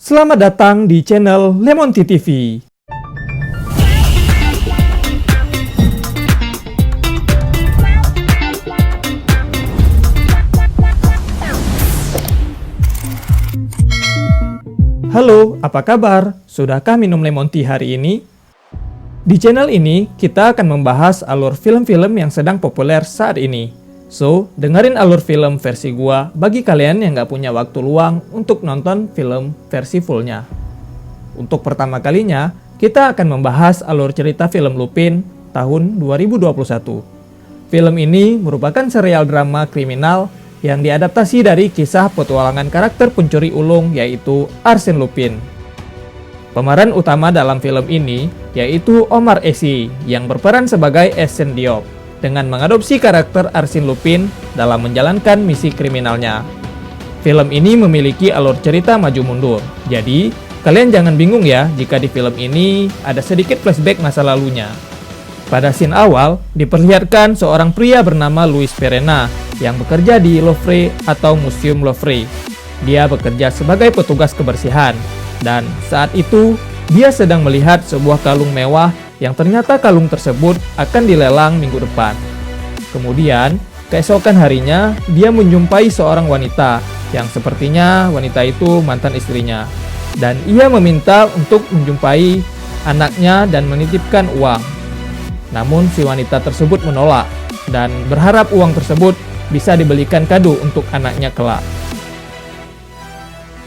Selamat datang di channel Lemon Tea TV. Halo, apa kabar? Sudahkah minum lemon tea hari ini? Di channel ini, kita akan membahas alur film-film yang sedang populer saat ini. So, dengerin alur film versi gua bagi kalian yang gak punya waktu luang untuk nonton film versi fullnya. Untuk pertama kalinya, kita akan membahas alur cerita film Lupin tahun 2021. Film ini merupakan serial drama kriminal yang diadaptasi dari kisah petualangan karakter pencuri ulung yaitu Arsène Lupin. Pemeran utama dalam film ini yaitu Omar Sy yang berperan sebagai Arsène Diop dengan mengadopsi karakter Arsène Lupin dalam menjalankan misi kriminalnya. Film ini memiliki alur cerita maju mundur, jadi kalian jangan bingung ya jika di film ini ada sedikit flashback masa lalunya. Pada scene awal, diperlihatkan seorang pria bernama Louis Perena yang bekerja di Louvre atau Museum Louvre. Dia bekerja sebagai petugas kebersihan, dan saat itu dia sedang melihat sebuah kalung mewah yang ternyata kalung tersebut akan dilelang minggu depan. Kemudian, keesokan harinya, dia menjumpai seorang wanita yang sepertinya wanita itu mantan istrinya. Dan ia meminta untuk menjumpai anaknya dan menitipkan uang. Namun si wanita tersebut menolak dan berharap uang tersebut bisa dibelikan kado untuk anaknya kelak.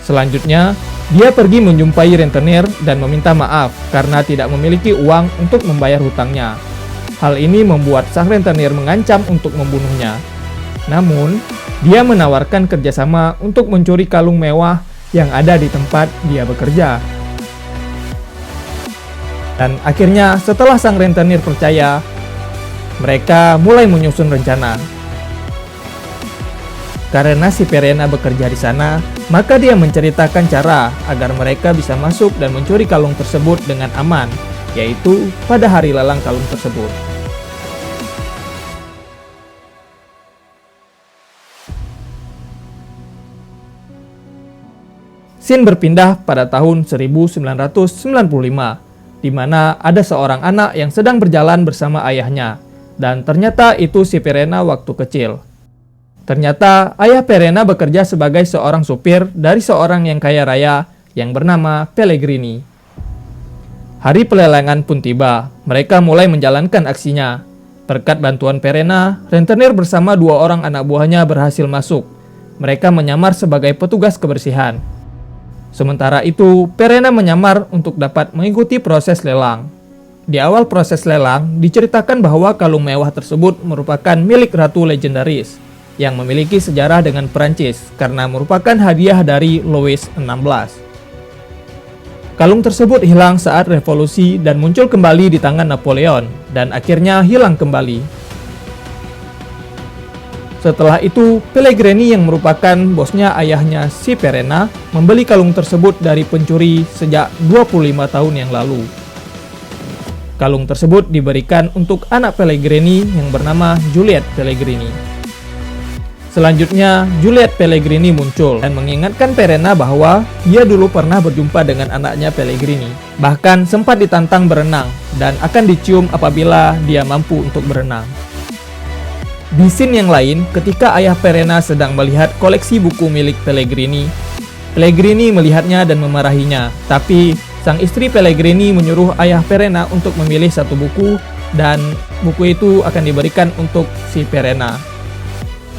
Selanjutnya, dia pergi menjumpai rentenir dan meminta maaf karena tidak memiliki uang untuk membayar hutangnya. Hal ini membuat sang rentenir mengancam untuk membunuhnya. Namun, dia menawarkan kerjasama untuk mencuri kalung mewah yang ada di tempat dia bekerja. Dan akhirnya setelah sang rentenir percaya, mereka mulai menyusun rencana. Karena si Perena bekerja di sana, maka dia menceritakan cara agar mereka bisa masuk dan mencuri kalung tersebut dengan aman, yaitu pada hari lelang kalung tersebut. Scene berpindah pada tahun 1995, di mana ada seorang anak yang sedang berjalan bersama ayahnya, dan ternyata itu si Perena waktu kecil. Ternyata ayah Perena bekerja sebagai seorang supir dari seorang yang kaya raya yang bernama Pellegrini. Hari pelelangan pun tiba, mereka mulai menjalankan aksinya. Berkat bantuan Perena, rentenir bersama dua orang anak buahnya berhasil masuk. Mereka menyamar sebagai petugas kebersihan. Sementara itu, Perena menyamar untuk dapat mengikuti proses lelang. Di awal proses lelang, diceritakan bahwa kalung mewah tersebut merupakan milik Ratu Legendaris yang memiliki sejarah dengan Perancis karena merupakan hadiah dari Louis XVI. Kalung tersebut hilang saat revolusi dan muncul kembali di tangan Napoleon dan akhirnya hilang kembali. Setelah itu, Pellegrini yang merupakan bosnya ayahnya si Perena membeli kalung tersebut dari pencuri sejak 25 tahun yang lalu. Kalung tersebut diberikan untuk anak Pellegrini yang bernama Juliette Pellegrini. Selanjutnya, Juliette Pellegrini muncul dan mengingatkan Perena bahwa dia dulu pernah berjumpa dengan anaknya Pellegrini. Bahkan sempat ditantang berenang dan akan dicium apabila dia mampu untuk berenang. Di scene yang lain, ketika ayah Perena sedang melihat koleksi buku milik Pellegrini, Pellegrini melihatnya dan memarahinya. Tapi, sang istri Pellegrini menyuruh ayah Perena untuk memilih satu buku dan buku itu akan diberikan untuk si Perena.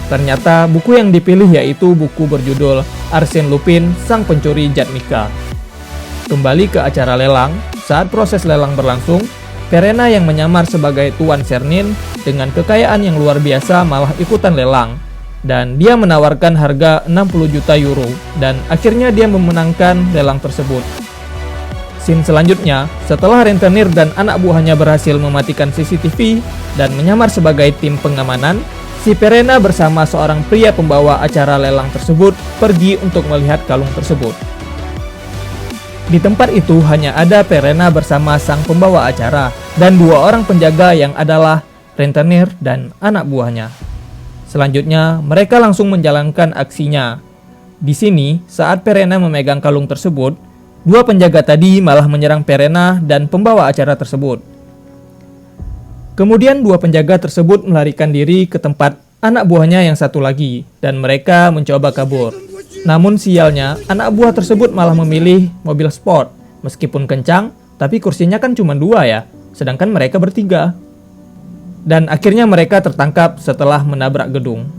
Ternyata buku yang dipilih yaitu buku berjudul Arsène Lupin, Sang Pencuri Jatmika. Kembali ke acara lelang, saat proses lelang berlangsung, Perena yang menyamar sebagai Tuan Cernin dengan kekayaan yang luar biasa malah ikutan lelang. Dan dia menawarkan harga 60 juta euro dan akhirnya dia memenangkan lelang tersebut. Scene selanjutnya, setelah rentenir dan anak buahnya berhasil mematikan CCTV dan menyamar sebagai tim pengamanan, si Perena bersama seorang pria pembawa acara lelang tersebut pergi untuk melihat kalung tersebut. Di tempat itu hanya ada Perena bersama sang pembawa acara dan dua orang penjaga yang adalah rentenir dan anak buahnya. Selanjutnya, mereka langsung menjalankan aksinya. Di sini, saat Verena memegang kalung tersebut, dua penjaga tadi malah menyerang Verena dan pembawa acara tersebut. Kemudian dua penjaga tersebut melarikan diri ke tempat anak buahnya yang satu lagi, dan mereka mencoba kabur. Namun sialnya, anak buah tersebut malah memilih mobil sport. Meskipun kencang, tapi kursinya kan cuma 2 ya, sedangkan mereka bertiga. Dan akhirnya mereka tertangkap setelah menabrak gedung.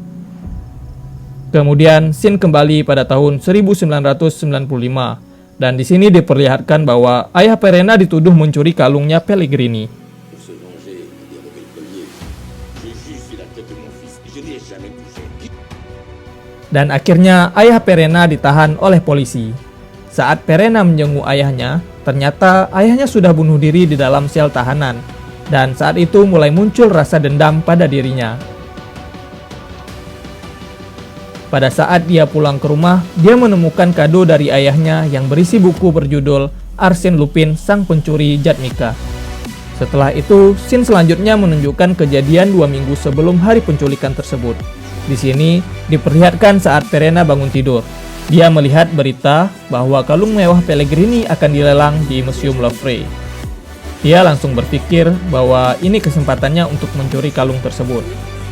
Kemudian scene kembali pada tahun 1995, dan di sini diperlihatkan bahwa ayah Verena dituduh mencuri kalungnya Pellegrini. Dan akhirnya ayah Verena ditahan oleh polisi. Saat Verena menjenguk ayahnya, ternyata ayahnya sudah bunuh diri di dalam sel tahanan. Dan saat itu mulai muncul rasa dendam pada dirinya. Pada saat dia pulang ke rumah, dia menemukan kado dari ayahnya yang berisi buku berjudul Arsène Lupin, Sang Pencuri Jatmika. Setelah itu, scene selanjutnya menunjukkan kejadian 2 minggu sebelum hari penculikan tersebut. Di sini diperlihatkan saat Verena bangun tidur. Dia melihat berita bahwa kalung mewah Pellegrini akan dilelang di Museum Louvre. Dia langsung berpikir bahwa ini kesempatannya untuk mencuri kalung tersebut.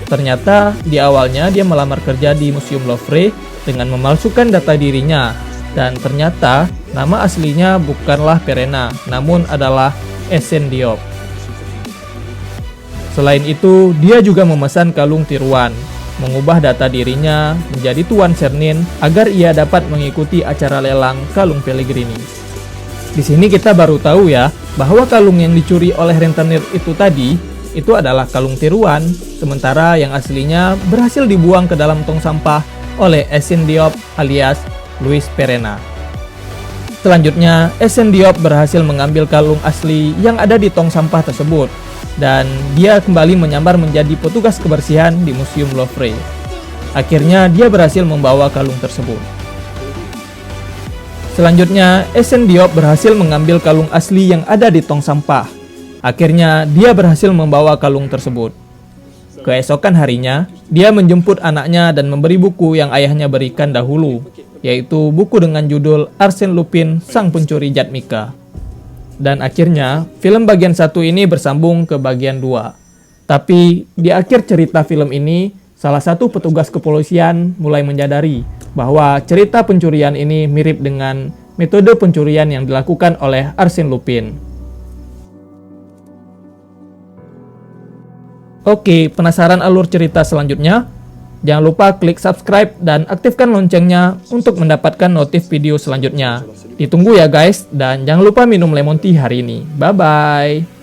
Ternyata di awalnya dia melamar kerja di Museum Louvre dengan memalsukan data dirinya. Dan ternyata nama aslinya bukanlah Verena, namun adalah Etienne Diop. Selain itu, dia juga memesan kalung tiruan, mengubah data dirinya menjadi Tuan Cernin agar ia dapat mengikuti acara lelang kalung Pellegrini. Di sini kita baru tahu ya, bahwa kalung yang dicuri oleh rentenir itu tadi, itu adalah kalung tiruan, sementara yang aslinya berhasil dibuang ke dalam tong sampah oleh Etienne Diop alias Louis Verena. Selanjutnya, Etienne Diop berhasil mengambil kalung asli yang ada di tong sampah tersebut, dan dia kembali menyamar menjadi petugas kebersihan di Museum Louvre. Akhirnya, dia berhasil membawa kalung tersebut. Selanjutnya, Etienne Diop berhasil mengambil kalung asli yang ada di tong sampah. Akhirnya, dia berhasil membawa kalung tersebut. Keesokan harinya, dia menjemput anaknya dan memberi buku yang ayahnya berikan dahulu, yaitu buku dengan judul Arsène Lupin, Sang Pencuri Jatmika. Dan akhirnya, film bagian 1 ini bersambung ke bagian 2. Tapi, di akhir cerita film ini, salah satu petugas kepolisian mulai menyadari bahwa cerita pencurian ini mirip dengan metode pencurian yang dilakukan oleh Arsène Lupin. Oke, penasaran alur cerita selanjutnya? Jangan lupa klik subscribe dan aktifkan loncengnya untuk mendapatkan notif video selanjutnya. Ditunggu ya guys, dan jangan lupa minum lemon tea hari ini. Bye-bye!